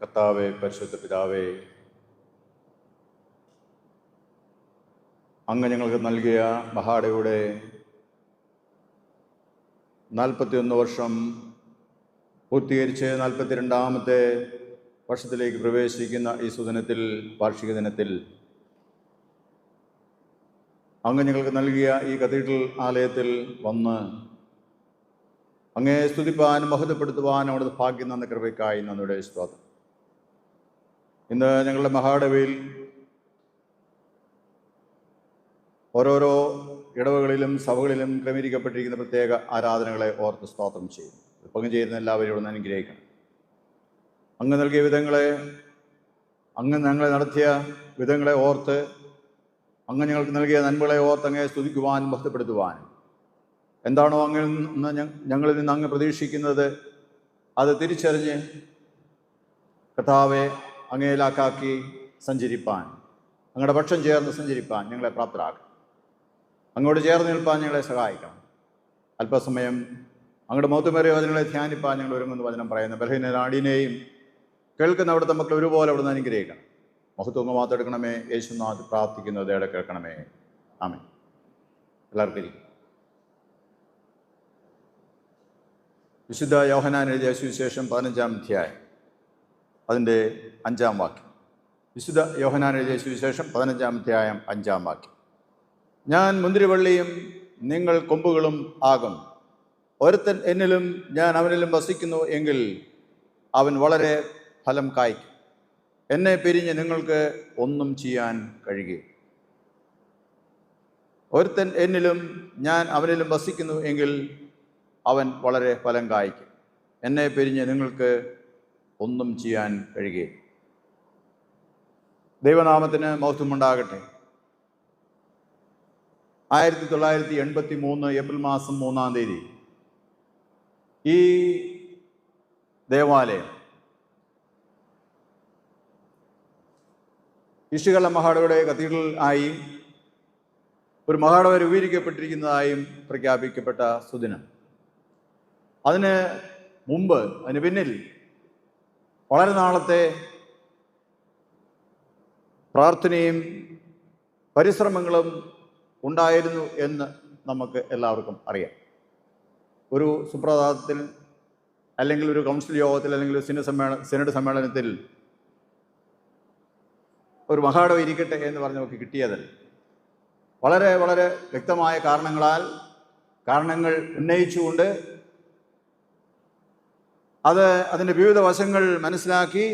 കർത്താവേ, പരിശുദ്ധ പിതാവേ, അങ്ങ് ഞങ്ങൾക്ക് നൽകിയ മഹാടയുടെ 41 വർഷം പൂർത്തീകരിച്ച് 42ാമത്തെ വർഷത്തിലേക്ക് പ്രവേശിക്കുന്ന ഈ സുദിനത്തിൽ, വാർഷിക ദിനത്തിൽ അങ്ങ് ഞങ്ങൾക്ക് നൽകിയ ഈ കത്തീഡ്രൽ ആലയത്തിൽ വന്ന് അങ്ങേ സ്തുതിപ്പാനും മഹത്വപ്പെടുത്തുവാനും അവിടുത്തെ ഭാഗ്യം നന്ദി കൃപയ്ക്കായി നന്ദിയുടെ സ്തോത്രം. ഇന്ന് ഞങ്ങളുടെ മഹാടവയിൽ ഓരോരോ ഇടവകളിലും സഭകളിലും ക്രമീകരിക്കപ്പെട്ടിരിക്കുന്ന പ്രത്യേക ആരാധനകളെ ഓർത്ത് സ്തോത്രം ചെയ്യും. പങ്കുചേരുന്ന എല്ലാവരും ഇവിടെ അനുഗ്രഹിക്കണം. അങ്ങ് നൽകിയ വിധങ്ങളെ, അങ്ങ് ഞങ്ങളെ നടത്തിയ വിധങ്ങളെ ഓർത്ത്, അങ്ങ് ഞങ്ങൾക്ക് നൽകിയ നന്മകളെ ഓർത്ത് അങ്ങേ സ്തുതിക്കുവാനും മഹത്വപ്പെടുത്തുവാനും, എന്താണോ അങ്ങിൽ നിന്ന് ഞങ്ങളിൽ നിന്ന് അങ്ങ് പ്രതീക്ഷിക്കുന്നത് അത് തിരിച്ചറിഞ്ഞ് കർത്താവെ അങ്ങയിലാക്കാക്കി സഞ്ചരിപ്പാൻ, അങ്ങയുടെ പക്ഷം ചേർന്ന് സഞ്ചരിപ്പാൻ ഞങ്ങളെ പ്രാപ്തരാക്കണം. അങ്ങോട്ട് ചേർന്ന് നിൽപ്പാൻ ഞങ്ങളെ സഹായിക്കണം. അല്പസമയം അങ്ങയുടെ മഹത്വമേറിയ വചനങ്ങളെ ധ്യാനിപ്പാൻ ഞങ്ങൾ ഒരുങ്ങുന്ന വചനം പറയുന്ന ബലഹീന നാടിനെയും കേൾക്കുന്ന അവിടുത്തെ മക്കൾ ഒരുപോലെ അവിടുന്ന് അനുഗ്രഹിക്കണം. മഹത്വം മാത്രമെടുക്കണമേ. യേശുനാഥ് പ്രാർത്ഥിക്കുന്നത് ഇട കേൾക്കണമേ. ആമേൻ. എല്ലാവർക്കും ഇരിക്കും. വിശുദ്ധ യോഹന്നാൻ എഴുതിയ സുവിശേഷം 15-ാം അധ്യായം അതിൻ്റെ 5-ാം വാക്യം. വിശുദ്ധ യോഹന്നാൻ എഴുതിയ സുവിശേഷം 15-ാം അധ്യായം 5-ാം വാക്യം. ഞാൻ മുന്തിരിവള്ളിയും നിങ്ങൾ കൊമ്പുകളും ആകും. ഒരുത്തൻ എന്നിലും ഞാൻ അവനിലും വസിക്കുന്നു എങ്കിൽ അവൻ വളരെ ഫലം കായ്ക്കും. എന്നെ പിരിഞ്ഞ് നിങ്ങൾക്ക് ഒന്നും ചെയ്യാൻ കഴിയുകയില്ല. ഒരുത്തൻ എന്നിലും ഞാൻ അവനിലും വസിക്കുന്നു എങ്കിൽ അവൻ വളരെ ഫലം കായ്ക്കും. എന്നെ പിരിഞ്ഞ് നിങ്ങൾക്ക് ഒന്നും ചെയ്യാൻ കഴിയുകയില്ല. ദൈവനാമത്തിന് മഹത്വമുണ്ടാകട്ടെ. 1983 ഏപ്രിൽ മാസം 3-ാം തീയതി ഈ ദേവാലയം ഇഷ്ടികല മഹാടയുടെ കത്തീഡ്രൽ ആയി ഒരു മഹാടവ രൂപീകരിക്കപ്പെട്ടിരിക്കുന്നതായും പ്രഖ്യാപിക്കപ്പെട്ട സുദിനം. അതിന് മുമ്പ്, അതിന് പിന്നിൽ വളരെ നാളത്തെ പ്രാർത്ഥനയും പരിശ്രമങ്ങളും ഉണ്ടായിരുന്നു എന്ന് നമുക്ക് എല്ലാവർക്കും അറിയാം. ഒരു സുപ്രഭാതത്തിൽ അല്ലെങ്കിൽ ഒരു കൗൺസിൽ യോഗത്തിൽ അല്ലെങ്കിൽ ഒരു സിനഡ് സമ്മേളനത്തിൽ ഒരു മഹാടവ ഇരിക്കട്ടെ എന്ന് പറഞ്ഞ് നമുക്ക് കിട്ടിയതല്ല. വളരെ വളരെ വ്യക്തമായ കാരണങ്ങൾ ഉന്നയിച്ചുകൊണ്ട് അതിൻ്റെ വിവിധ വശങ്ങൾ മനസ്സിലാക്കി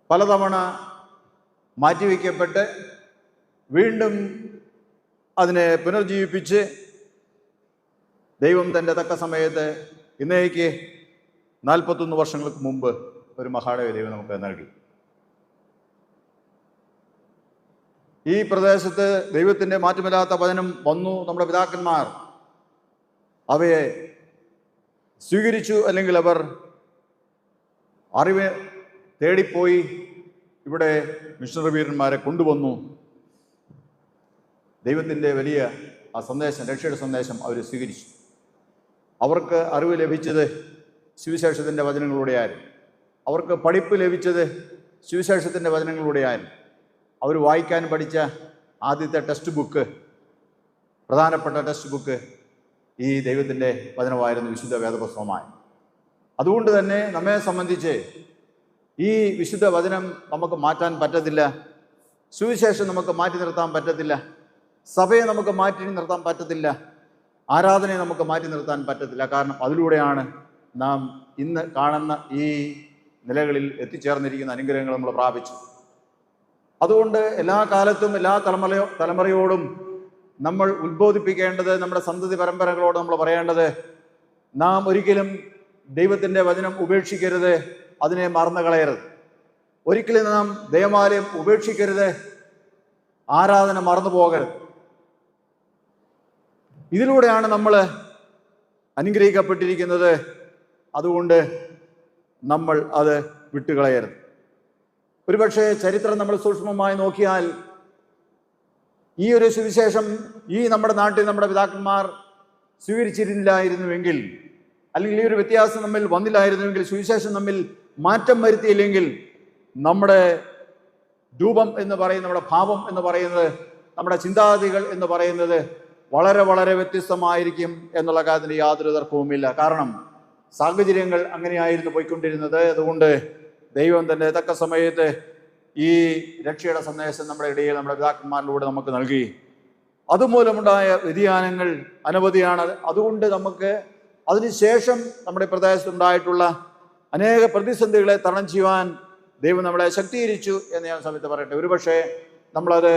പലതവണ മാറ്റിവെക്കപ്പെട്ട് വീണ്ടും അതിനെ പുനർജീവിപ്പിച്ച് ദൈവം തൻ്റെ തക്ക സമയത്ത് ഇന്നേക്ക് 41 വർഷങ്ങൾക്ക് മുമ്പ് ഒരു മഹാടവ ദൈവം നമുക്ക് നൽകി. ഈ പ്രദേശത്ത് ദൈവത്തിൻ്റെ മാറ്റമില്ലാത്ത വചനം വന്നു. നമ്മുടെ പിതാക്കന്മാർ അവയെ സ്വീകരിച്ചു, അല്ലെങ്കിൽ അവർ അറിവ് തേടിപ്പോയി ഇവിടെ മിഷണറി വീരന്മാരെ കൊണ്ടുവന്നു. ദൈവത്തിൻ്റെ വലിയ ആ സന്ദേശം, രക്ഷയുടെ സന്ദേശം അവർ സ്വീകരിച്ചു. അവർക്ക് അറിവ് ലഭിച്ചത് സുവിശേഷത്തിൻ്റെ വചനങ്ങളിലൂടെയായിരുന്നു. അവർക്ക് പഠിപ്പ് ലഭിച്ചത് സുവിശേഷത്തിൻ്റെ വചനങ്ങളിലൂടെയായിരുന്നു. അവർ വായിക്കാൻ പഠിച്ച ആദ്യത്തെ ടെക്സ്റ്റ് ബുക്ക്, പ്രധാനപ്പെട്ട ടെക്സ്റ്റ് ബുക്ക് ഈ ദൈവത്തിൻ്റെ വചനമായിരുന്നു, വിശുദ്ധ വേദപുസ്തകമായി. അതുകൊണ്ട് തന്നെ നമ്മെ സംബന്ധിച്ച് ഈ വിശുദ്ധ വചനം നമുക്ക് മാറ്റാൻ പറ്റത്തില്ല. സുവിശേഷം നമുക്ക് മാറ്റി നിർത്താൻ പറ്റത്തില്ല. സഭയെ നമുക്ക് മാറ്റി നിർത്താൻ പറ്റത്തില്ല. ആരാധനയെ നമുക്ക് മാറ്റി നിർത്താൻ പറ്റത്തില്ല. കാരണം അതിലൂടെയാണ് നാം ഇന്ന് കാണുന്ന ഈ നിലകളിൽ എത്തിച്ചേർന്നിരിക്കുന്ന അനുഗ്രഹങ്ങൾ നമ്മൾ പ്രാപിച്ചു. അതുകൊണ്ട് എല്ലാ കാലത്തും എല്ലാ തലമുറയോടും നമ്മൾ ഉത്ബോധിപ്പിക്കേണ്ടത്, നമ്മുടെ സന്തതി പരമ്പരകളോട് നമ്മൾ പറയേണ്ടത്, നാം ഒരിക്കലും ദൈവത്തിൻ്റെ വചനം ഉപേക്ഷിക്കരുത്, അതിനെ മറന്നു കളയരുത്. ഒരിക്കലും നാം ദേവാലയം ഉപേക്ഷിക്കരുത്, ആരാധന മറന്നു പോകരുത്. ഇതിലൂടെയാണ് നമ്മൾ അനുഗ്രഹിക്കപ്പെട്ടിരിക്കുന്നത്. അതുകൊണ്ട് നമ്മൾ അത് വിട്ടുകളയരുത്. ഒരുപക്ഷെ ചരിത്രം നമ്മൾ സൂക്ഷ്മമായി നോക്കിയാൽ ഈ ഒരു സുവിശേഷം ഈ നമ്മുടെ നാട്ടിൽ നമ്മുടെ പിതാക്കന്മാർ സ്വീകരിച്ചിരുന്നില്ലായിരുന്നുവെങ്കിൽ, അല്ലെങ്കിൽ ഈ ഒരു വ്യത്യാസം നമ്മിൽ വന്നില്ലായിരുന്നുവെങ്കിൽ, സുവിശേഷം നമ്മിൽ മാറ്റം വരുത്തിയില്ലെങ്കിൽ നമ്മുടെ രൂപം എന്ന് പറയുന്നത്, നമ്മുടെ ഭാവം എന്ന് പറയുന്നത്, നമ്മുടെ ചിന്താഗതികൾ എന്ന് പറയുന്നത് വളരെ വളരെ വ്യത്യസ്തമായിരിക്കും എന്നുള്ള കാര്യത്തിന് യാതൊരു തർക്കവുമില്ല. കാരണം സാഹചര്യങ്ങൾ അങ്ങനെയായിരുന്നു പോയിക്കൊണ്ടിരുന്നത്. അതുകൊണ്ട് ദൈവം തന്നെ തക്ക സമയത്ത് ഈ രക്ഷയുടെ സന്ദേശം നമ്മുടെ ഇടയിൽ നമ്മുടെ പിതാക്കന്മാരിലൂടെ നമുക്ക് നൽകി. അതുമൂലമുണ്ടായ വ്യതിയാനങ്ങൾ അനവധിയാണ്. അതുകൊണ്ട് നമുക്ക് അതിനുശേഷം നമ്മുടെ പ്രദേശത്തുണ്ടായിട്ടുള്ള അനേക പ്രതിസന്ധികളെ തരണം ചെയ്യുവാൻ ദൈവം നമ്മളെ ശക്തീകരിച്ചു എന്ന് ഞാൻ സമയത്ത് പറയട്ടെ. ഒരുപക്ഷെ നമ്മളത്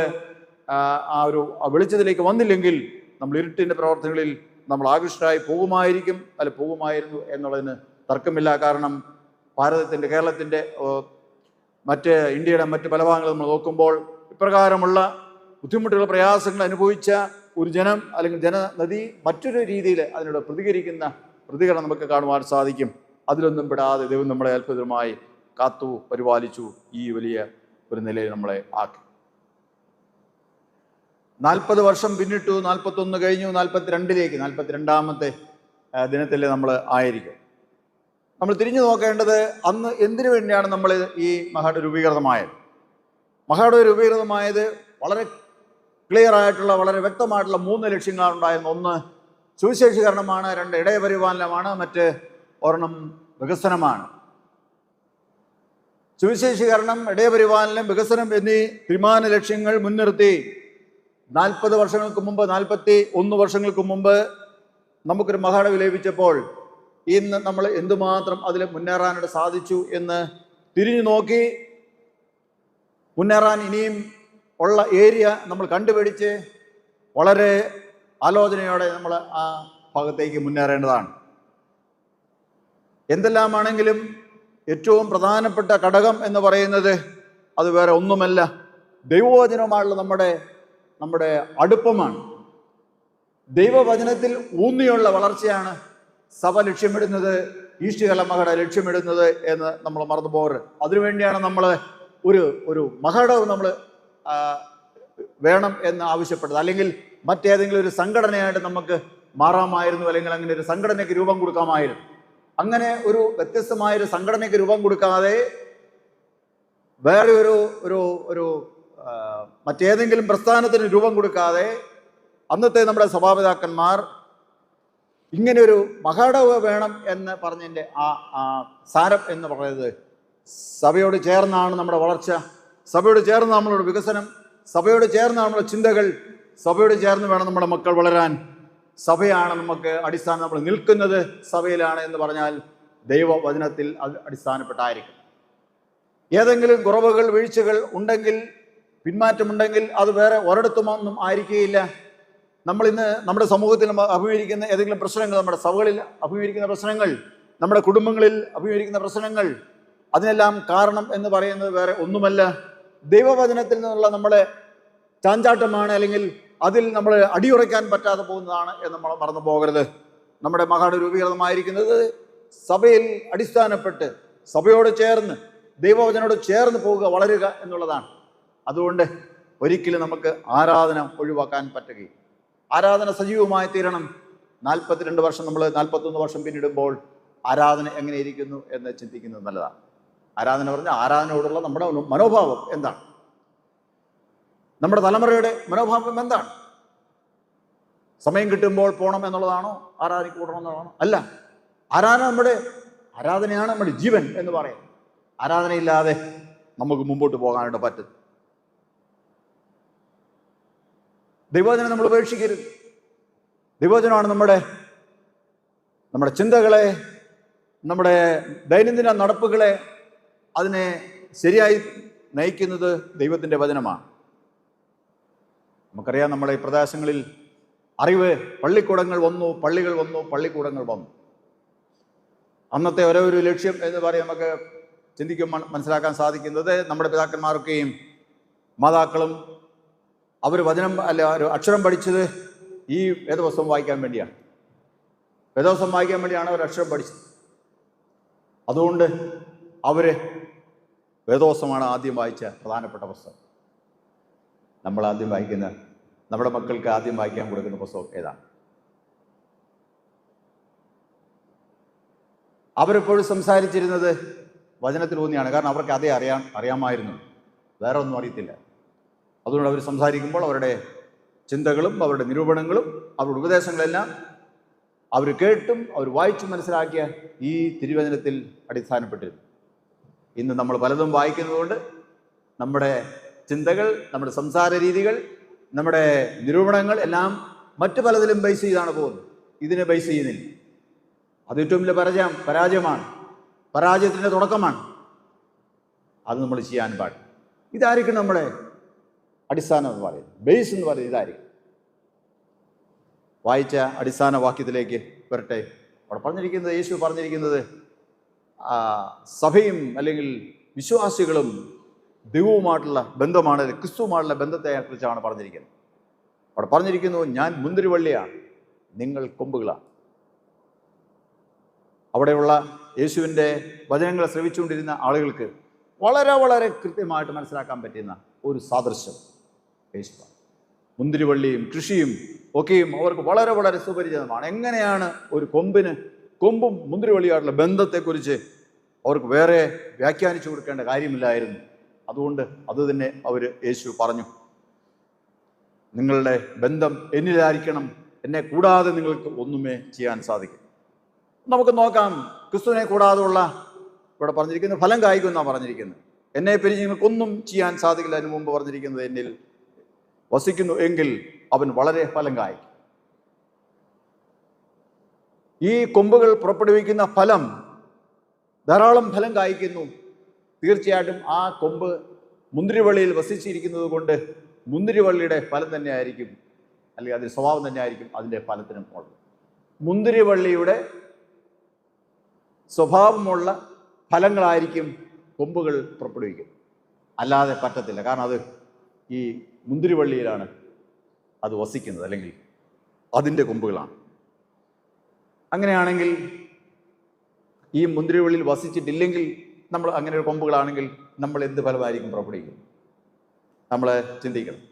ആ ഒരു വെളിച്ചത്തിലേക്ക് വന്നില്ലെങ്കിൽ നമ്മൾ ഇരുട്ടിൻ്റെ പ്രവർത്തനങ്ങളിൽ നമ്മൾ ആകൃഷ്ടരായി പോകുമായിരുന്നു എന്നുള്ളതിന് തർക്കമില്ല. കാരണം ഭാരതത്തിൻ്റെ, കേരളത്തിൻ്റെ, ഇന്ത്യയുടെ മറ്റ് പല ഭാഗങ്ങൾ നമ്മൾ നോക്കുമ്പോൾ ഇപ്രകാരമുള്ള ബുദ്ധിമുട്ടുകൾ, പ്രയാസങ്ങൾ അനുഭവിച്ച ഒരു ജനം അല്ലെങ്കിൽ ജനനദി മറ്റൊരു രീതിയിൽ അതിനോട് പ്രതികരണം നമുക്ക് കാണുവാൻ സാധിക്കും. അതിലൊന്നും പെടാതെ ദൈവം നമ്മളെ അത്ഭുതമായി കാത്തു പരിപാലിച്ചു, ഈ വലിയ ഒരു നിലയിൽ നമ്മളെ ആക്കി. 40 വർഷം പിന്നിട്ടു, 41 കഴിഞ്ഞു, 42ലേക്ക് 42ാമത്തെ ദിനത്തിൽ നമ്മൾ ആയിരിക്കും. നമ്മൾ തിരിഞ്ഞു നോക്കേണ്ടത് അന്ന് എന്തിനു വേണ്ടിയാണ് നമ്മൾ ഈ മഹാട് രൂപീകൃതമായത്. മഹാട് രൂപീകൃതമായത് വളരെ ക്ലിയർ ആയിട്ടുള്ള, വളരെ വ്യക്തമായിട്ടുള്ള 3 ലക്ഷ്യങ്ങളാണ് ഉണ്ടായിരുന്നത്. ഒന്ന് സുവിശേഷീകരണമാണ്, 2 ഇടയപരിപാലനമാണ്, മറ്റ് ഒരെണ്ണം വികസനമാണ്. സുവിശേഷീകരണം, ഇടയപരിപാലനം, വികസനം എന്നീ ത്രിമാന ലക്ഷ്യങ്ങൾ മുൻനിർത്തി 40 വർഷങ്ങൾക്ക് മുമ്പ്, 41 വർഷങ്ങൾക്ക് മുമ്പ് നമുക്കൊരു മഹാടവ് ലഭിച്ചപ്പോൾ ഇന്ന് നമ്മൾ എന്തുമാത്രം അതിൽ മുന്നേറാനായിട്ട് സാധിച്ചു എന്ന് തിരിഞ്ഞു നോക്കി മുന്നേറാൻ ഇനിയും ഉള്ള ഏരിയ നമ്മൾ കണ്ടുപിടിച്ച് വളരെ ആലോചനയോടെ നമ്മൾ ആ ഭാഗത്തേക്ക് മുന്നേറേണ്ടതാണ്. എന്തെല്ലാമാണെങ്കിലും ഏറ്റവും പ്രധാനപ്പെട്ട ഘടകം എന്ന് പറയുന്നത് അത് വേറെ ഒന്നുമല്ല, ദൈവവചനവുമായുള്ള നമ്മുടെ അടുപ്പമാണ്. ദൈവവചനത്തിൽ ഊന്നിയുള്ള വളർച്ചയാണ് സഭ ലക്ഷ്യമിടുന്നത്, ഈശ്വര മഹട ലക്ഷ്യമിടുന്നത് എന്ന് നമ്മൾ മറന്നു പോകരുത്. അതിനുവേണ്ടിയാണ് നമ്മൾ ഒരു മഹടവ് നമ്മൾ വേണം എന്ന് ആവശ്യപ്പെട്ടത്. അല്ലെങ്കിൽ മറ്റേതെങ്കിലും ഒരു സംഘടനയായിട്ട് നമുക്ക് മാറാമായിരുന്നു, അല്ലെങ്കിൽ അങ്ങനെ ഒരു സംഘടനയ്ക്ക് രൂപം കൊടുക്കാമായിരുന്നു. അങ്ങനെ ഒരു വ്യത്യസ്തമായൊരു സംഘടനയ്ക്ക് രൂപം കൊടുക്കാതെ വേറെ ഒരു മറ്റേതെങ്കിലും പ്രസ്ഥാനത്തിന് രൂപം കൊടുക്കാതെ അന്നത്തെ നമ്മുടെ സഭാപിതാക്കന്മാർ ഇങ്ങനെ ഒരു മഹാടവ് വേണം എന്ന് പറഞ്ഞതിൻ്റെ ആ സാരം എന്ന് പറയുന്നത് സഭയോട് ചേർന്നാണ് നമ്മുടെ വളർച്ച, സഭയോട് ചേർന്ന് നമ്മളുടെ വികസനം, സഭയോട് ചേർന്ന് നമ്മുടെ ചിന്തകൾ, സഭയോട് ചേർന്ന് വേണം നമ്മുടെ മക്കൾ വളരാൻ. സഭയാണ് നമുക്ക് അടിസ്ഥാനം, നമ്മൾ നിൽക്കുന്നത് സഭയിലാണ് എന്ന് പറഞ്ഞാൽ ദൈവവചനത്തിൽ അത് അടിസ്ഥാനപ്പെട്ടായിരിക്കും. ഏതെങ്കിലും കുറവുകൾ, വീഴ്ചകൾ ഉണ്ടെങ്കിൽ, പിന്മാറ്റമുണ്ടെങ്കിൽ അത് വേറെ ഒരിടത്തുമൊന്നും ആയിരിക്കുകയില്ല. നമ്മളിന്ന് നമ്മുടെ സമൂഹത്തിൽ അഭിമുഖീകരിക്കുന്ന ഏതെങ്കിലും പ്രശ്നങ്ങൾ, നമ്മുടെ സഭകളിൽ അഭിമുഖീകരിക്കുന്ന പ്രശ്നങ്ങൾ, നമ്മുടെ കുടുംബങ്ങളിൽ അഭിമുഖീകരിക്കുന്ന പ്രശ്നങ്ങൾ, അതിനെല്ലാം കാരണം എന്ന് പറയുന്നത് വേറെ ഒന്നുമല്ല, ദൈവവചനത്തിൽ നിന്നുള്ള നമ്മുടെ ചാഞ്ചാട്ടമാണ്, അല്ലെങ്കിൽ അതിൽ നമ്മൾ അടിയുറയ്ക്കാൻ പറ്റാതെ പോകുന്നതാണ് എന്ന് നമ്മൾ മറന്നു പോകരുത്. നമ്മുടെ മഹാട് രൂപീകൃതമായിരിക്കുന്നത് സഭയിൽ അടിസ്ഥാനപ്പെട്ട് സഭയോട് ചേർന്ന് ദൈവവചനോട് ചേർന്ന് പോവുക, വളരുക എന്നുള്ളതാണ്. അതുകൊണ്ട് ഒരിക്കലും നമുക്ക് ആരാധന ഒഴിവാക്കാൻ പറ്റുകയും, ആരാധന സജീവമായി തീരണം. 42 വർഷം നമ്മൾ 41 വർഷം പിന്നിടുമ്പോൾ ആരാധന എങ്ങനെ ഇരിക്കുന്നു എന്ന് ചിന്തിക്കുന്നത് നല്ലതാണ്. ആരാധന പറഞ്ഞാൽ ആരാധനയോടുള്ള നമ്മുടെ മനോഭാവം എന്താണ്, നമ്മുടെ തലമുറയുടെ മനോഭാവം എന്താണ്? സമയം കിട്ടുമ്പോൾ പോകണം എന്നുള്ളതാണോ? ആരാധനയ്ക്ക് കൂടണം എന്നുള്ളതാണോ? അല്ല, ആരാധനയാണ് നമ്മുടെ ജീവൻ എന്ന് പറയും. ആരാധനയില്ലാതെ നമുക്ക് മുമ്പോട്ട് പോകാനായിട്ട് പറ്റും. ദൈവവചനം നമ്മൾ ഉപേക്ഷിക്കരുത്. ദൈവവചനമാണ് നമ്മുടെ ചിന്തകളെ, നമ്മുടെ ദൈനംദിന നടപ്പുകളെ, അതിനെ ശരിയായി നയിക്കുന്നത് ദൈവത്തിൻ്റെ വചനമാണ്. നമുക്കറിയാം, നമ്മുടെ ഈ പ്രദേശങ്ങളിൽ അറിവ് പള്ളിക്കൂടങ്ങൾ വന്നു, പള്ളികൾ വന്നു, പള്ളിക്കൂടങ്ങൾ വന്നു. അന്നത്തെ ഒരു ലക്ഷ്യം എന്ന് പറയും നമുക്ക് ചിന്തിക്കുമ്പോൾ മനസ്സിലാക്കാൻ സാധിക്കുന്നത്, നമ്മുടെ പിതാക്കന്മാരൊക്കെയും മാതാക്കളും അവർ വചനം ഒരു അക്ഷരം പഠിച്ചത് ഈ വേദപുസ്തകം വായിക്കാൻ വേണ്ടിയാണ്. വേദപുസ്തകം വായിക്കാൻ വേണ്ടിയാണ് അവർ അക്ഷരം പഠിച്ചത്. അതുകൊണ്ട് അവർ വേദപുസ്തകമാണ് ആദ്യം വായിച്ച പ്രധാനപ്പെട്ട പുസ്തകം. നമ്മൾ ആദ്യം വായിക്കുന്ന, നമ്മുടെ മക്കൾക്ക് ആദ്യം വായിക്കാൻ കൊടുക്കുന്ന പുസ്തകം ഏതാണ്? അവരെപ്പോഴും സംസാരിച്ചിരുന്നത് വചനത്തിലൂന്നിയാണ്. കാരണം അവർക്ക് അതേ അറിയാമായിരുന്നു, വേറെ ഒന്നും അറിയത്തില്ല. അതുകൊണ്ട് അവർ സംസാരിക്കുമ്പോൾ അവരുടെ ചിന്തകളും അവരുടെ നിരൂപണങ്ങളും അവരുടെ ഉപദേശങ്ങളെല്ലാം അവർ കേട്ടും അവർ വായിച്ചും മനസ്സിലാക്കിയ ഈ തിരുവചനത്തിൽ അടിസ്ഥാനപ്പെട്ടിരുന്നു. ഇന്ന് നമ്മൾ പലതും വായിക്കുന്നതുകൊണ്ട് നമ്മുടെ ചിന്തകൾ, നമ്മുടെ സംസാര രീതികൾ, നമ്മുടെ നിരൂപണങ്ങൾ എല്ലാം മറ്റു പലതിലും ബേസ് ചെയ്താണ് പോകുന്നത്. ഇതിനെ ബേസ് ചെയ്യുന്നില്ല. അത് ഏറ്റവും വലിയ പരാജയമാണ്, പരാജയത്തിൻ്റെ തുടക്കമാണ്. അത് നമ്മൾ ചെയ്യാൻ പാടില്ല. ഇതായിരിക്കും നമ്മുടെ അടിസ്ഥാനം എന്ന് പറയുന്നത്, ബേസ് എന്ന് പറയുന്നത് ഇതായിരിക്കും. വായിച്ച അടിസ്ഥാന വാക്യത്തിലേക്ക് വരട്ടെ. അവിടെ പറഞ്ഞിരിക്കുന്നത്, യേശു പറഞ്ഞിരിക്കുന്നത് സഭയും അല്ലെങ്കിൽ വിശ്വാസികളും ദൈവവുമായിട്ടുള്ള ബന്ധമാണ്, ക്രിസ്തുവുമായിട്ടുള്ള ബന്ധത്തെക്കുറിച്ചാണ് പറഞ്ഞിരിക്കുന്നത്. അവിടെ പറഞ്ഞിരിക്കുന്നു, ഞാൻ മുന്തിരിവള്ളിയാണ്, നിങ്ങൾ കൊമ്പുകളാണ്. അവിടെയുള്ള യേശുവിൻ്റെ വചനങ്ങൾ ശ്രവിച്ചുകൊണ്ടിരുന്ന ആളുകൾക്ക് വളരെ വളരെ കൃത്യമായിട്ട് മനസ്സിലാക്കാൻ പറ്റുന്ന ഒരു സാദൃശ്യം യേശുവാണ്. മുന്തിരിവള്ളിയും കൃഷിയും ഒക്കെയും അവർക്ക് വളരെ വളരെ സുപരിചിതമാണ്. എങ്ങനെയാണ് ഒരു കൊമ്പും മുന്തിരിവള്ളിയായിട്ടുള്ള ബന്ധത്തെക്കുറിച്ച് അവർക്ക് വേറെ വ്യാഖ്യാനിച്ചു കൊടുക്കേണ്ട കാര്യമില്ലായിരുന്നു. അതുകൊണ്ട് അത് തന്നെ യേശു പറഞ്ഞു, നിങ്ങളുടെ ബന്ധം എന്നിലായിരിക്കണം, എന്നെ കൂടാതെ നിങ്ങൾക്ക് ഒന്നുമേ ചെയ്യാൻ സാധിക്കും. നമുക്ക് നോക്കാം, ക്രിസ്തുവിനെ കൂടാതെയുള്ള ഇവിടെ പറഞ്ഞിരിക്കുന്നത് ഫലം കായ്ക്കും എന്നാണ് പറഞ്ഞിരിക്കുന്നത്. എന്നെ പിരിഞ്ഞ് നിങ്ങൾക്കൊന്നും ചെയ്യാൻ സാധിക്കില്ല. അതിന് മുമ്പ് പറഞ്ഞിരിക്കുന്നത്, എന്നിൽ വസിക്കുന്നു എങ്കിൽ അവൻ വളരെ ഫലം കായ്ക്കും. ഈ കൊമ്പുകൾ പുറപ്പെടുവിക്കുന്ന ഫലം ധാരാളം ഫലം കായ്ക്കുന്നു. തീർച്ചയായിട്ടും ആ കൊമ്പ് മുന്തിരിവള്ളിയിൽ വസിച്ചിരിക്കുന്നത് കൊണ്ട് മുന്തിരിവള്ളിയുടെ ഫലം തന്നെയായിരിക്കും, അല്ലെങ്കിൽ അതിൻ്റെ സ്വഭാവം തന്നെയായിരിക്കും അതിൻ്റെ ഫലത്തിനും ഉള്ളത്. മുന്തിരിവള്ളിയുടെ സ്വഭാവമുള്ള ഫലങ്ങളായിരിക്കും കൊമ്പുകൾ പുറപ്പെടുവിക്കും. അല്ലാതെ പറ്റത്തില്ല. കാരണം അത് ഈ മുന്തിരിവള്ളിയിലാണ് അത് വസിക്കുന്നത്, അല്ലെങ്കിൽ അതിൻ്റെ കൊമ്പുകളാണ്. അങ്ങനെയാണെങ്കിൽ ഈ മുന്തിരിവള്ളിയിൽ വസിച്ചിട്ടില്ലെങ്കിൽ, നമ്മൾ അങ്ങനെ ഒരു കൊമ്പുകളാണെങ്കിൽ നമ്മൾ എന്ത് ഫലമായിരിക്കും പുറപ്പെടുവിക്കുന്നത്? നമ്മൾ ചിന്തിക്കണം.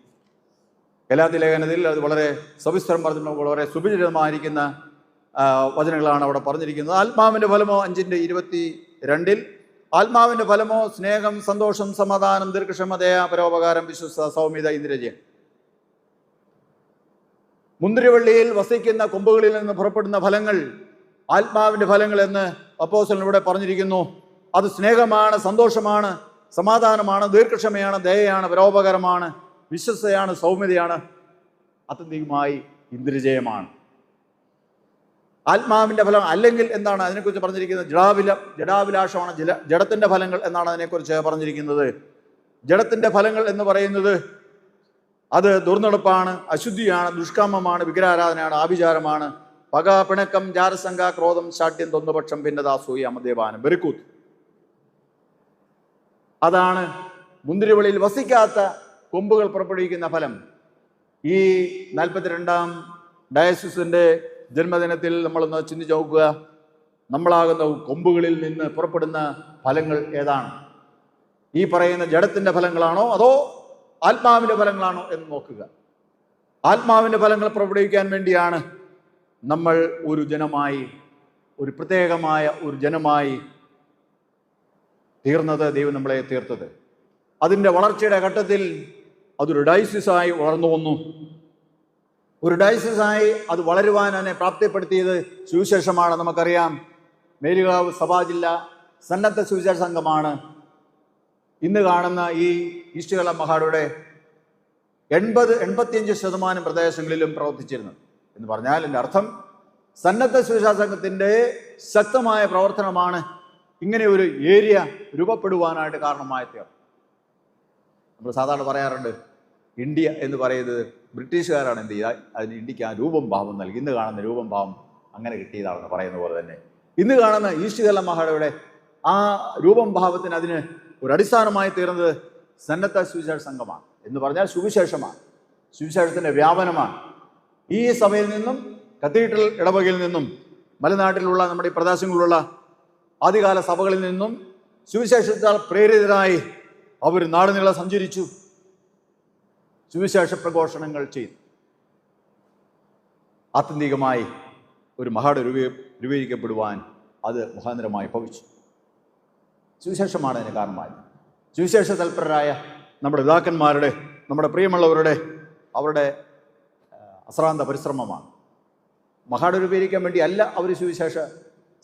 ഗലാത്യ ലേഖനത്തിൽ അത് വളരെ സവിസ്തരം പറഞ്ഞു, വളരെ സുപരിചിതമായിരിക്കുന്ന വചനങ്ങളാണ് അവിടെ പറഞ്ഞിരിക്കുന്നത്. ആത്മാവിൻ്റെ ഫലമോ 5:22 ആത്മാവിൻ്റെ ഫലമോ സ്നേഹം, സന്തോഷം, സമാധാനം, ദീർഘക്ഷമ, ദയ, പരോപകാരം, വിശ്വസ്തത, സൗമ്യത, ഇന്ദ്രിയജയം. മുന്തിരിവള്ളിയിൽ വസിക്കുന്ന കൊമ്പുകളിൽ നിന്ന് പുറപ്പെടുന്ന ഫലങ്ങൾ ആത്മാവിൻ്റെ ഫലങ്ങൾ എന്ന് അപ്പോസ്തലൻ ഇവിടെ പറഞ്ഞിരിക്കുന്നു. അത് സ്നേഹമാണ്, സന്തോഷമാണ്, സമാധാനമാണ്, ദീർഘക്ഷമയാണ്, ദയയാണ്, പരോപകാരമാണ്, വിശ്വസ്തയാണ്, സൗമ്യതയാണ്, ആത്യന്തികമായി ഇന്ദ്രിയജയമാണ്. ആത്മാവിൻ്റെ ഫലം അല്ലെങ്കിൽ എന്താണ് അതിനെക്കുറിച്ച് പറഞ്ഞിരിക്കുന്നത്? ജഡാഭിലാഷമാണ് ജഡത്തിൻ്റെ ഫലങ്ങൾ എന്നാണ് അതിനെക്കുറിച്ച് പറഞ്ഞിരിക്കുന്നത്. ജഡത്തിൻ്റെ ഫലങ്ങൾ എന്ന് പറയുന്നത് അത് ദുർനടപ്പാണ്, അശുദ്ധിയാണ്, ദുഷ്കാമമാണ്, വിഗ്രഹാരാധനയാണ്, ആഭിചാരമാണ്, പക, പിണക്കം, ജാരസംഘ, ക്രോധം, ശാഠ്യം, ദ്വന്ദ്വപക്ഷം, ഭിന്നത, അസൂയ, മദ്യപാനം, ബെരുക്കൂത്ത്. അതാണ് മുന്തിരിവള്ളിയിൽ വസിക്കാത്ത കൊമ്പുകൾ പുറപ്പെടുവിക്കുന്ന ഫലം. ഈ 42ാം ഡയസിസിൻ്റെ ജന്മദിനത്തിൽ നമ്മളൊന്ന് ചിന്തിച്ച് നോക്കുക. നമ്മളാകുന്ന കൊമ്പുകളിൽ നിന്ന് പുറപ്പെടുന്ന ഫലങ്ങൾ ഏതാണ്? ഈ പറയുന്ന ജഡത്തിൻ്റെ ഫലങ്ങളാണോ അതോ ആത്മാവിൻ്റെ ഫലങ്ങളാണോ എന്ന് നോക്കുക. ആത്മാവിൻ്റെ ഫലങ്ങൾ പുറപ്പെടുവിക്കാൻ വേണ്ടിയാണ് നമ്മൾ ഒരു ജനമായി, ഒരു പ്രത്യേകമായ ഒരു ജനമായി തീർന്നത്. ദൈവം നമ്മളെ തീർത്തത് അതിൻ്റെ വളർച്ചയുടെ ഘട്ടത്തിൽ അതൊരു ഡയസിസായി വളർന്നു വന്നു. ഒരു ഡയസിസായി അത് വളരുവാൻ അതിനെ പ്രാപ്തിപ്പെടുത്തിയത് സുവിശേഷമാണ്. നമുക്കറിയാം, മേലുകാവ് സഭാ ജില്ല സന്നദ്ധ സുവിശേഷ സംഘമാണ് ഇന്ന് കാണുന്ന ഈ ഈസ്റ്റ് കേരള മഹായുടെ 85% പ്രദേശങ്ങളിലും പ്രവർത്തിച്ചിരുന്നത്. എന്ന് പറഞ്ഞാൽ എൻ്റെ അർത്ഥം, സന്നദ്ധ സുവിശേഷ സംഘത്തിൻ്റെ ശക്തമായ പ്രവർത്തനമാണ് ഇങ്ങനെ ഒരു ഏരിയ രൂപപ്പെടുവാനായിട്ട് കാരണമായി തീർന്നത്. നമ്മൾ സാധാരണ പറയാറുണ്ട്, ഇന്ത്യ എന്ന് പറയുന്നത് ബ്രിട്ടീഷുകാരാണ് എന്ത് ചെയ്യുക, അതിന് ഇന്ത്യക്ക് ആ രൂപം ഭാവം നൽകി. ഇന്ന് കാണുന്ന രൂപം ഭാവം അങ്ങനെ കിട്ടിയതാണെന്ന് പറയുന്ന പോലെ തന്നെ ഇന്ന് കാണുന്ന ഈസ്റ്റ് കേരള മഹായുടെ ആ രൂപം ഭാവത്തിന് അതിന് ഒരു അടിസ്ഥാനമായി തീർന്നത് സന്നദ്ധ സുവിശേഷ സംഘമാണ്. എന്ന് പറഞ്ഞാൽ സുവിശേഷമാണ്, സുവിശേഷത്തിൻ്റെ വ്യാപനമാണ്. ഈ സഭയിൽ നിന്നും, കത്തീഡ്രൽ ഇടവകയിൽ നിന്നും, മലനാട്ടിലുള്ള നമ്മുടെ ഈ പ്രദേശങ്ങളിലുള്ള ആദ്യകാല സഭകളിൽ നിന്നും സുവിശേഷത്താൽ പ്രേരിതരായി അവർ നാടുനീളെ സഞ്ചരിച്ചു, സുവിശേഷ പ്രഘോഷണങ്ങൾ ചെയ്തു. ആത്യന്തികമായി ഒരു മഹാട് രൂപീകരിക്കപ്പെടുവാൻ അത് മുഖാന്തരമായി ഭവിച്ചു. സുവിശേഷമാണ് അതിന് കാരണമായത്. സുവിശേഷ തൽപരരായ നമ്മുടെ പിതാക്കന്മാരുടെ, നമ്മുടെ പ്രിയമുള്ളവരുടെ അവരുടെ അശ്രാന്ത പരിശ്രമമാണ്. മഹാട് രൂപീകരിക്കാൻ വേണ്ടി അല്ല അവർ സുവിശേഷ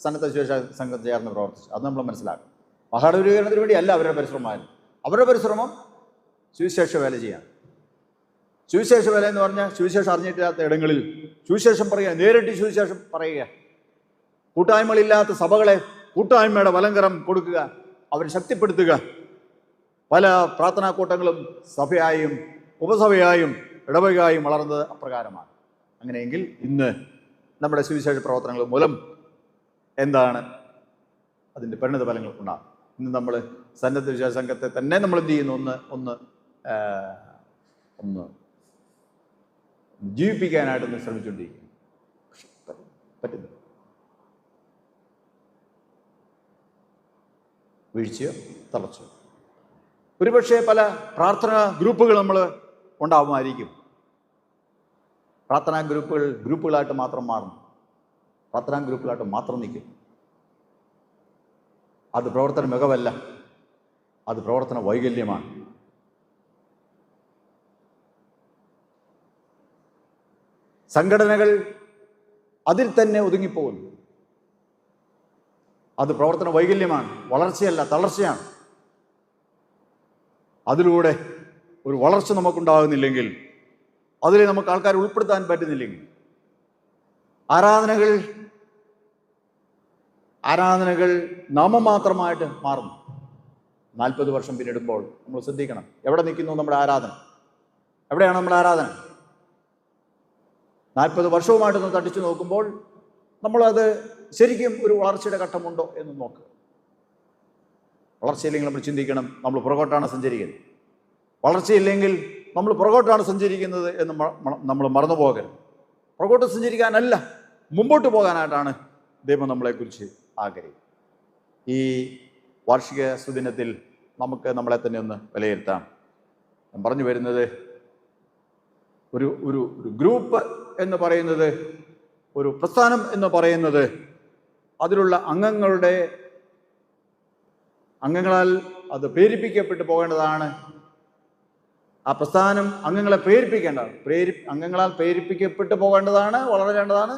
സന്നദ്ധ സുവിശേഷ സംഘം ചേർന്ന് പ്രവർത്തിച്ചു. അത് നമ്മൾ മനസ്സിലാക്കും. മഹാട് രൂപീകരണത്തിന് വേണ്ടി അല്ല അവരുടെ പരിശ്രമമായിരുന്നു. അവരുടെ പരിശ്രമം സുവിശേഷ വേല ചെയ്യാൻ. സുവിശേഷ വേല എന്ന് പറഞ്ഞാൽ സുവിശേഷം അറിഞ്ഞിട്ടില്ലാത്ത ഇടങ്ങളിൽ സുവിശേഷം പറയുക, നേരിട്ട് സുവിശേഷം പറയുക, കൂട്ടായ്മകളില്ലാത്ത സഭകളെ കൂട്ടായ്മയുടെ വലങ്കരം കൊടുക്കുക, അവരെ ശക്തിപ്പെടുത്തുക. പല പ്രാർത്ഥനാ കൂട്ടങ്ങളും സഭയായും ഉപസഭയായും ഇടവകയായും വളർന്നത് അപ്രകാരമാണ്. അങ്ങനെയെങ്കിൽ ഇന്ന് നമ്മുടെ സുവിശേഷ പ്രവർത്തനങ്ങൾ മൂലം എന്താണ് അതിൻ്റെ പരിണിത ഫലങ്ങൾ ഉണ്ടാകും? ഇന്ന് നമ്മൾ സന്നദ്ധ വിശ്വാസ സംഘത്തെ തന്നെ നമ്മൾ എന്ത് ചെയ്യുന്നു? ഒന്ന് ജീവിപ്പിക്കാനായിട്ടൊന്ന് ശ്രമിച്ചുകൊണ്ടിരിക്കുന്നു. പറ്റുന്നു. വീഴ്ചയോ തളർച്ചയോ. ഒരുപക്ഷെ പല പ്രാർത്ഥനാ ഗ്രൂപ്പുകൾ നമ്മൾ ഉണ്ടാവുമായിരിക്കും. പ്രാർത്ഥനാ ഗ്രൂപ്പുകളായിട്ട് മാത്രം മാറും, പ്രാർത്ഥനാ ഗ്രൂപ്പുകളായിട്ട് മാത്രം നിൽക്കും. അത് പ്രവർത്തന മികവല്ല, അത് പ്രവർത്തന വൈകല്യമാണ്. സംഘടനകൾ അതിൽ തന്നെ ഒതുങ്ങിപ്പോകുന്നു. അത് പ്രവർത്തന വൈകല്യമാണ്, വളർച്ചയല്ല, തളർച്ചയാണ്. അതിലൂടെ ഒരു വളർച്ച നമുക്കുണ്ടാകുന്നില്ലെങ്കിൽ, അതിൽ നമുക്ക് ആൾക്കാരെ ഉൾപ്പെടുത്താൻ പറ്റുന്നില്ലെങ്കിൽ, ആരാധനകൾ നാമമാത്രമായിട്ട് മാറുന്നു. 40 വർഷം പിന്നിടുമ്പോൾ നമ്മൾ ശ്രദ്ധിക്കണം, എവിടെ നിൽക്കുന്നു നമ്മുടെ ആരാധന? എവിടെയാണ് നമ്മുടെ ആരാധന? 40 വർഷവുമായിട്ടൊന്ന് തട്ടിച്ചു നോക്കുമ്പോൾ നമ്മളത് ശരിക്കും ഒരു വളർച്ചയുടെ ഘട്ടമുണ്ടോ എന്ന് നോക്കുക. വളർച്ചയില്ലെങ്കിൽ നമ്മൾ ചിന്തിക്കണം, നമ്മൾ പുറകോട്ടാണ് സഞ്ചരിക്കുന്നത്. വളർച്ചയില്ലെങ്കിൽ നമ്മൾ പുറകോട്ടാണ് സഞ്ചരിക്കുന്നത് എന്ന് നമ്മൾ മറന്നു പോകരുത്. പുറകോട്ട് സഞ്ചരിക്കാനല്ല, മുമ്പോട്ട് പോകാനായിട്ടാണ് ദൈവം നമ്മളെക്കുറിച്ച് ആഗ്രഹിക്കുന്നത്. ഈ വാർഷിക സുദിനത്തിൽ നമുക്ക് നമ്മളെ തന്നെ ഒന്ന് വിലയിരുത്താം. ഞാൻ പറഞ്ഞു വരുന്നത്, ഒരു ഒരു ഗ്രൂപ്പ് എന്ന് പറയുന്നത്, ഒരു പ്രസ്ഥാനം എന്ന് പറയുന്നത്, അതിലുള്ള അംഗങ്ങളാൽ അത് പ്രേരിപ്പിക്കപ്പെട്ടു പോകേണ്ടതാണ്. ആ പ്രസ്ഥാനം അംഗങ്ങളെ പ്രേരിപ്പിക്കേണ്ടതാണ്, അംഗങ്ങളാൽ പ്രേരിപ്പിക്കപ്പെട്ടു പോകേണ്ടതാണ്, വളരേണ്ടതാണ്,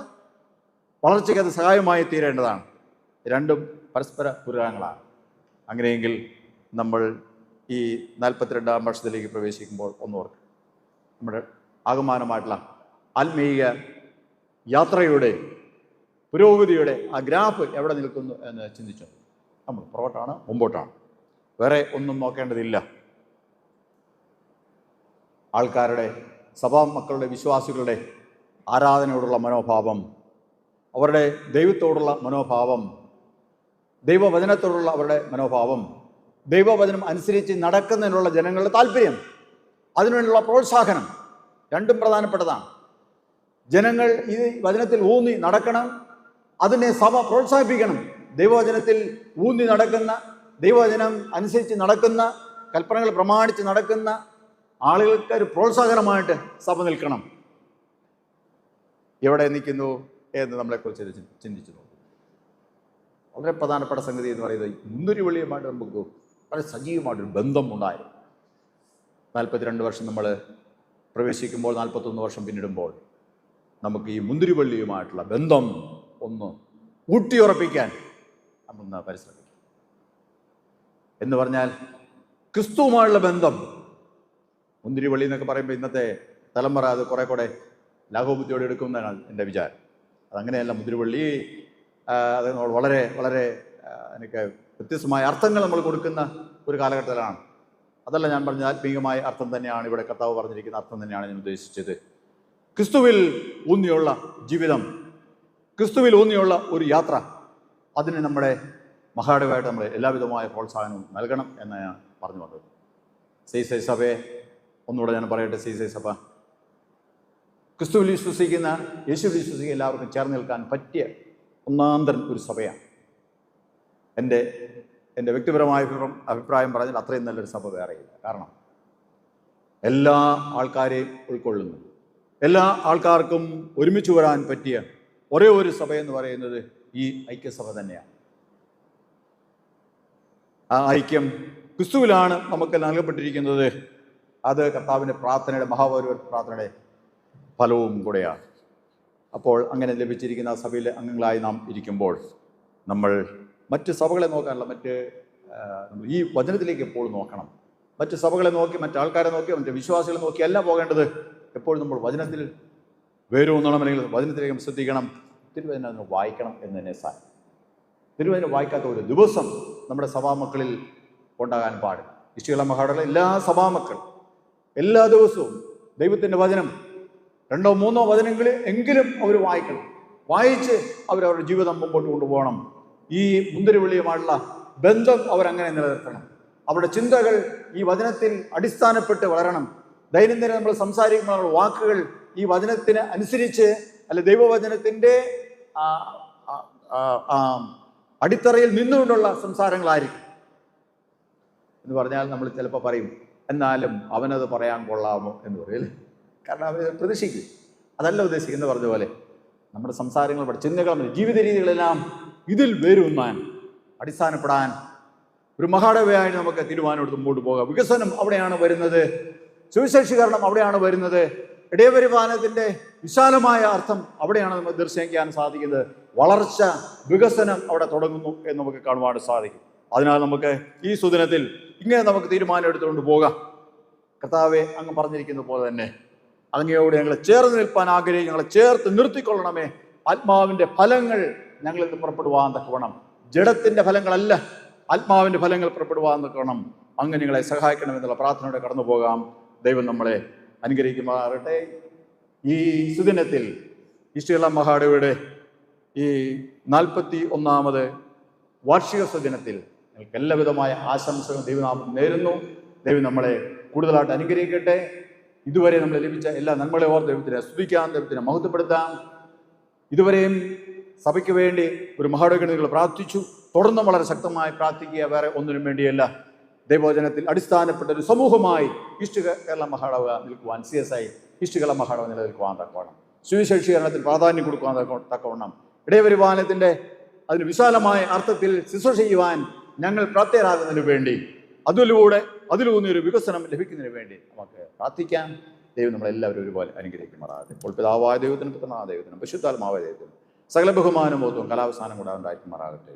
വളർച്ചയ്ക്ക് അത് സഹായമായി തീരേണ്ടതാണ്. രണ്ടും പരസ്പര പൂരകങ്ങളാണ്. അങ്ങനെയെങ്കിൽ നമ്മൾ ഈ 42-ാം വർഷത്തിലേക്ക് പ്രവേശിക്കുമ്പോൾ ഒന്നോർക്കുക, നമ്മുടെ ആകമാനമായിട്ടുള്ള ആത്മീയ യാത്രയുടെ പുരോഗതിയുടെ ആ ഗ്രാഫ് എവിടെ നിൽക്കുന്നു എന്ന് ചിന്തിച്ചു. നമ്മൾ പുറകോട്ടാണ്, മുമ്പോട്ടാണ്, വേറെ ഒന്നും നോക്കേണ്ടതില്ല. ആൾക്കാരുടെ, സഭാ മക്കളുടെ, വിശ്വാസികളുടെ ആരാധനയോടുള്ള മനോഭാവം, അവരുടെ ദൈവത്തോടുള്ള മനോഭാവം, ദൈവവചനത്തോടുള്ള അവരുടെ മനോഭാവം, ദൈവവചനം അനുസരിച്ച് നടക്കുന്നതിനുള്ള ജനങ്ങളുടെ താല്പര്യം, അതിനുവേണ്ടിയുള്ള പ്രോത്സാഹനം, രണ്ടും പ്രധാനപ്പെട്ടതാണ്. ജനങ്ങൾ ഈ വചനത്തിൽ ഊന്നി നടക്കണം, അതിനെ സഭ പ്രോത്സാഹിപ്പിക്കണം. ദൈവവചനത്തിൽ ഊന്നി നടക്കുന്ന, ദൈവവചനം അനുസരിച്ച് നടക്കുന്ന, കൽപ്പനകൾ പ്രമാണിച്ച് നടക്കുന്ന ആളുകൾക്ക് ഒരു പ്രോത്സാഹനമായിട്ട് സഭ നിൽക്കണം. എവിടെ നിൽക്കുന്നു എന്ന് നമ്മളെക്കുറിച്ച് ചിന്തിച്ചു നോക്കും. വളരെ പ്രധാനപ്പെട്ട സംഗതി എന്ന് പറയുന്നത്, മുന്തിരിവള്ളിയുമായിട്ട് നമുക്ക് വളരെ സജീവമായിട്ടൊരു ബന്ധം ഉണ്ടായിരുന്നു. 42 വർഷം നമ്മൾ പ്രവേശിക്കുമ്പോൾ, 41 വർഷം പിന്നിടുമ്പോൾ നമുക്ക് ഈ മുന്തിരിവള്ളിയുമായിട്ടുള്ള ബന്ധം ഒന്ന് ഊട്ടിയുറപ്പിക്കാൻ നമ്മളൊന്ന് പരിശ്രമിക്കും. എന്ന് പറഞ്ഞാൽ ക്രിസ്തുവുമായുള്ള ബന്ധം. മുന്തിരിവള്ളി എന്നൊക്കെ പറയുമ്പോൾ ഇന്നത്തെ തലമുറ അത് കുറെ കൂടെ ലാഘവബുദ്ധിയോടെ എടുക്കുന്നതാണ് എൻ്റെ വിചാരം. അതങ്ങനെയല്ല. മുന്തിരിവള്ളി അത് വളരെ വളരെ എനിക്ക് വ്യത്യസ്തമായ അർത്ഥങ്ങൾ നമ്മൾ കൊടുക്കുന്ന ഒരു കാലഘട്ടത്തിലാണ്. അതല്ല ഞാൻ പറഞ്ഞ ആത്മീയമായ അർത്ഥം തന്നെയാണ് ഇവിടെ കർത്താവ് പറഞ്ഞിരിക്കുന്ന അർത്ഥം തന്നെയാണ് ഞാൻ ഉദ്ദേശിച്ചത്. ക്രിസ്തുവിൽ ഊന്നിയുള്ള ജീവിതം, ക്രിസ്തുവിൽ ഊന്നിയുള്ള ഒരു യാത്ര, അതിന് നമ്മുടെ മഹാടകമായിട്ട് നമ്മൾ എല്ലാവിധമായ പ്രോത്സാഹനവും നൽകണം എന്ന് ഞാൻ പറഞ്ഞു വന്നത്. CSI സഭയെ ഒന്നുകൂടെ ഞാൻ പറയട്ടെ. CSI സഭ ക്രിസ്തുവിൽ വിശ്വസിക്കുന്ന, യേശുവിൽ വിശ്വസിക്കുന്ന എല്ലാവർക്കും ചേർന്ന് നിൽക്കാൻ പറ്റിയ ഒന്നാന്തരം ഒരു സഭയാണ്. എൻ്റെ വ്യക്തിപരമായ അഭിപ്രായം പറഞ്ഞാൽ അത്രയും നല്ലൊരു സഭ വേറെയില്ല. കാരണം എല്ലാ ആൾക്കാരെയും ഉൾക്കൊള്ളുന്നു, എല്ലാ ആൾക്കാർക്കും ഒരുമിച്ച് വരാൻ പറ്റിയ ഒരേ ഒരു സഭ എന്ന് പറയുന്നത് ഈ ഐക്യസഭ തന്നെയാണ്. ആ ഐക്യം ക്രിസ്തുവിലാണ് നമുക്ക് നൽകപ്പെട്ടിരിക്കുന്നത്. അത് കർത്താവിൻ്റെ പ്രാർത്ഥനയുടെ, മഹാപൗരോഹിത്യ പ്രാർത്ഥനയുടെ ഫലവും കൂടെയാണ്. അപ്പോൾ അങ്ങനെ ലഭിച്ചിരിക്കുന്ന സഭയിലെ അംഗങ്ങളായി നാം ഇരിക്കുമ്പോൾ നമ്മൾ മറ്റ് സഭകളെ നോക്കാനല്ല, ഈ വചനത്തിലേക്ക് എപ്പോഴും നോക്കണം. മറ്റ് സഭകളെ നോക്കി, മറ്റ് ആൾക്കാരെ നോക്കി, മറ്റ് വിശ്വാസികളെ നോക്കി അല്ല പോകേണ്ടത്. എപ്പോഴും നമ്മൾ വചനത്തിൽ വേരൂന്നണം, അല്ലെങ്കിൽ വചനത്തിലേക്ക് ശ്രദ്ധിക്കണം, തിരുവചനം വായിക്കണം എന്ന് തന്നെ സാധിക്കും. തിരുവചനം വായിക്കാത്ത ഒരു ദിവസം നമ്മുടെ സഭാമക്കളിൽ ഉണ്ടാകാൻ പാടില്ല. ഇഷ്ടീള മഹാടയിലെ എല്ലാ സഭാമക്കൾ എല്ലാ ദിവസവും ദൈവത്തിൻ്റെ വചനം 2 or 3 വചനങ്ങൾ എങ്കിലും അവർ വായിക്കണം. വായിച്ച് അവരവരുടെ ജീവിതം മുമ്പോട്ട് കൊണ്ടുപോകണം. ഈ മുന്തിരിവള്ളിയുമായുള്ള ബന്ധം അവരങ്ങനെ നിലനിർത്തണം. അവരുടെ ചിന്തകൾ ഈ വചനത്തിൽ അടിസ്ഥാനപ്പെട്ട് വളരണം. ദൈനംദിനം നമ്മൾ സംസാരിക്കുന്ന വാക്കുകൾ ഈ വചനത്തിന് അനുസരിച്ച്, അല്ല ദൈവവചനത്തിൻ്റെ അടിത്തറയിൽ നിന്നുകൊണ്ടുള്ള സംസാരങ്ങളായിരിക്കും. എന്ന് പറഞ്ഞാൽ നമ്മൾ ചിലപ്പോൾ പറയും, എന്നാലും അവനത് പറയാൻ കൊള്ളാമോ എന്ന് പറയും. കാരണം അവർ പ്രതീക്ഷിക്കും. അതല്ല ഉദ്ദേശിക്കുന്നത്. പറഞ്ഞ പോലെ നമ്മുടെ സംസാരങ്ങൾ, ചിന്തകൾ, ജീവിത രീതികളെല്ലാം ഇതിൽ വേരൂന്നാൻ, അടിസ്ഥാനപ്പെടാൻ ഒരു മഹാടവയായി നമുക്ക് തീരുമാനമെടുത്ത് മുമ്പോട്ട് പോകാം. വികസനം അവിടെയാണ് വരുന്നത്. സുവിശേഷീകരണം അവിടെയാണ് വരുന്നത്. ഇടയപരിപാലനത്തിൻ്റെ വിശാലമായ അർത്ഥം അവിടെയാണ് നമുക്ക് ദർശിക്കാൻ സാധിക്കുന്നത്. വളർച്ച, വികസനം അവിടെ തുടങ്ങുന്നു എന്ന് നമുക്ക് കാണുവാൻ സാധിക്കും. അതിനാൽ നമുക്ക് ഈ സുദിനത്തിൽ ഇങ്ങനെ നമുക്ക് തീരുമാനം എടുത്തുകൊണ്ട് പോകാം. കർത്താവെ, അങ്ങ് പറഞ്ഞിരിക്കുന്ന പോലെ തന്നെ അങ്ങയോട് ഞങ്ങളെ ചേർന്ന് നിൽപ്പാൻ ആഗ്രഹിക്കും. ഞങ്ങളെ ചേർത്ത് നിർത്തിക്കൊള്ളണമേ. ആത്മാവിൻ്റെ ഫലങ്ങൾ ഞങ്ങളിൽ നിന്ന് പുറപ്പെടുവാൻ തക്കവണ്ണം, ജഡത്തിൻ്റെ ഫലങ്ങളല്ല, ആത്മാവിൻ്റെ ഫലങ്ങൾ പുറപ്പെടുവാൻ തക്കവണ്ണം അങ്ങ് നിങ്ങളെ സഹായിക്കണമെന്നുള്ള പ്രാർത്ഥനയോടെ കടന്നു പോകാം. ദൈവം നമ്മളെ അനുഗ്രഹിക്കുമാറട്ടെ. ഈ സുദിനത്തിൽ ഇഷ്ടീള മഹാടയുടെ ഈ 41ാമത് വാർഷിക സുദിനത്തിൽ നിങ്ങൾക്ക് എല്ലാവിധമായ ആശംസകളും ദൈവനാമം നേരുന്നു. ദൈവം നമ്മളെ കൂടുതലായിട്ട് അനുഗ്രഹിക്കട്ടെ. ഇതുവരെ നമ്മൾ ലഭിച്ച എല്ലാ നന്മകളെ ഓർത്ത് ദൈവത്തിനെ സ്തുതിക്കാം, ദൈവത്തിനെ മഹത്വപ്പെടുത്താം. ഇതുവരെയും സഭയ്ക്ക് വേണ്ടി ഒരു മഹാടകന് നിങ്ങൾ പ്രാർത്ഥിച്ചു. തുടർന്നും വളരെ ശക്തമായി പ്രാർത്ഥിക്കുക. വേറെ ഒന്നിനും വേണ്ടിയല്ല. ദൈവവചനത്തിൽ അടിസ്ഥാനപ്പെട്ട ഒരു സമൂഹമായി ഇഷ്ടിക കേരള മഹാടവ നിൽക്കുവാൻ, CSI ഇഷ്ടിക കേരള മഹാടവ നിലനിൽക്കുവാൻ തക്കവണ്ണം, സുവിശേഷീകരണത്തിൽ പ്രാധാന്യം കൊടുക്കുവാൻ തക്കവണ്ണം, ഇടയപരിപാലനത്തിൻ്റെ അതിന് വിശാലമായ അർത്ഥത്തിൽ ശുശ്രൂഷ ചെയ്യുവാൻ ഞങ്ങൾ പ്രാപ്തരാകുന്നതിന് വേണ്ടി, അതിലൂന്നിയൊരു വികസനം ലഭിക്കുന്നതിന് വേണ്ടി നമുക്ക് പ്രാർത്ഥിക്കാം. ദൈവം നമ്മളെല്ലാവരും ഒരുപോലെ അനുഗ്രഹിക്കുമാറാകട്ടെ. ഇപ്പോൾ പിതാവായ ദൈവത്തിനും പുത്രനായ ദൈവത്തിനും പരിശുദ്ധാത്മാവായ ദൈവത്തിനും സകല ബഹുമാനവും കലാവസാനം കൂടെ ഉണ്ടായിരിക്കുമാറാകട്ടെ.